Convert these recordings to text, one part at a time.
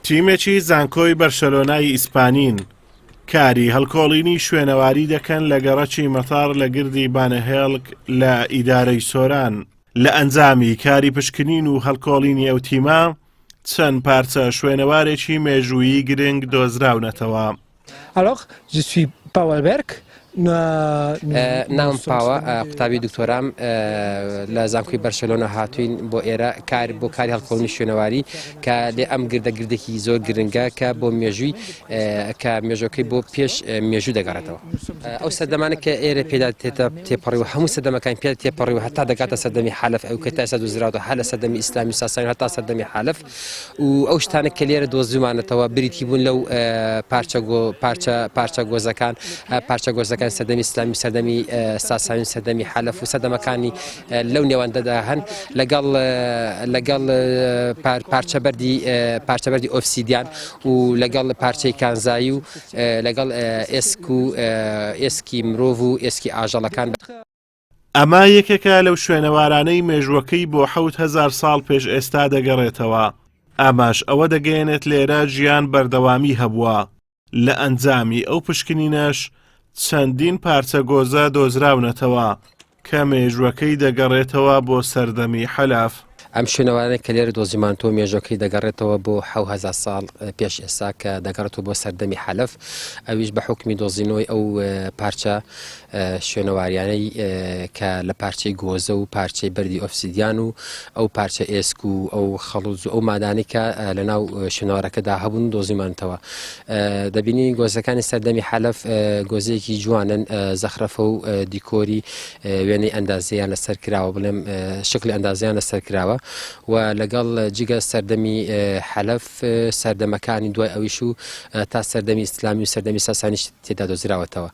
تیمێکی زانکۆی بەرشەلۆنای ئیسپانین کاری هەڵکۆڵینی شوێنەواری دەکەن لە گەڕەکی مەتاڕ لە گردی بانەهێڵک لە ئیدارەی سۆران. لە ئەنجامی کاری پشکنین و هەڵکۆڵینی ئەو تیمە چەند پارچە شوێنەوارێکی مێژوویی گرنگ دۆزراونەتەوە. ناوم پاوە قوتابی دکتۆرام لە زانکۆی بەرشەلۆنە هاتوین بۆ ئێرە بۆ کاری هەڵکۆڵینی شوێنەواری کە لێ ئەم گردەگردێکی زۆر گرنگە کە بۆ مێژووی کە مێژۆکەی بۆ پێش مێژوو دەگەڕێتەوە. ئەو سەردەمانە کە ئێرە پێدا تێپەڕی و هەموو سەردەمەکان پێ تێپەڕی و هەتا دەگاتە سەردەمی حالف ئەو کە تا ئێستا دۆزراوەتە هە لە سەردەمی ئیسلامی ساسانی هەتا سەردەمی حالف و ئەو شتانە کە لێرە دۆزیمانێتەوە بریتی بوون لەو پارچە گۆزەکان سەردەمی ئیسلامی سەردەمی ساسانی سەردەمی حالف و سەردەمەکانی لەو نێوەندەدا هەن لەگەڵ پارچەبەردی ئۆفسیدیان و لەگەڵ پارچەی کانزایی و لەگەڵ ئێسکی مرۆڤ و ئێسکی ئاژەڵەکان. ئەمە یەکێکە لەو شوێنەوارانەی مێژوەکەی بۆ 7,000 ساڵ پێش ئێستا دەگەڕێتەوە. ئاماش ئەوە دەگەێنێت لێرە ژیان بەردەوامی هەبووە. لە ئەنجامی ئەو پشکنینەش چەندین پارچە گۆزە دۆزراونەتەوە کە مێژوەکەی دەگەڕێتەوە بۆ سەردەمی حەلاف. ئەم شوێنەوارانە کە لێرە دۆزیمانتۆ مێژۆکەی دەگەڕێتەوە بۆ 7,000 ساڵ پێش ئێستا کە دەگەڕێتەوە بۆ سەردەمی حەلەف. ئەویش بە حکمی دۆزینەوەی ئەو پارچە شوێنەواریانەی کە لە پارچەی گۆزە و پارچەی بەردی ئۆفسیدیان و ئەو پارچە ئێسک و ئەو خەڵوز و ئەو مادانی کە لە ناو شوێنەوارەکەدا هەبوون دۆزیمانتەوە. دەبینی گۆزەکانی سەردەمی حەلەف گۆزەیەکی جوانن، زەخرەفە و دیکۆری وێنەی ئەندازیان لەسەر کراوە، بڵێم شکلی ئەندازیان لەسەر کراوە و لەگەڵ جگە سەردەمی حەلەف سەردەمەکانی دوای ئەویش و تا سەردەمی ئیسلامی و سەردەمی ساسانیش تێدا دۆزراوەتەوە.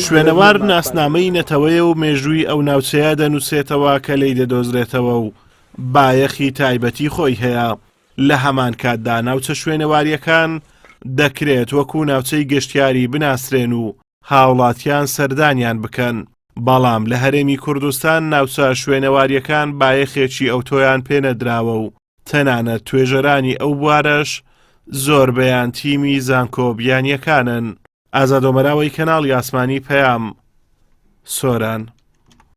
شوێنەوار ناسنامەی نەتەوەیە و مێژووی ئەو ناوچەیە دەنووسێتەوە کە لی دەدۆزرێتەوە و بایەخی تایبەتی خۆی هەیە. لە هەمان کاتدا ناوچە شوێنەواریەکان دەکرێت وەکو ناوچەی گەشتیاری بناسرێن و هاوڵاتیان سەردانیان بکەن. بەڵام لە هەرێمی کوردستان ناوچە شوێنەواریەکان بایەخێکی ئەوتۆیان پێنەدراوە و تەنانەت توێژەرانی ئەو بوارەش زۆربەیان تیمی زانکۆبیانیەکانن. ئازادۆمەراوەی کەناڵی ئاسمانی پەیام، سۆران.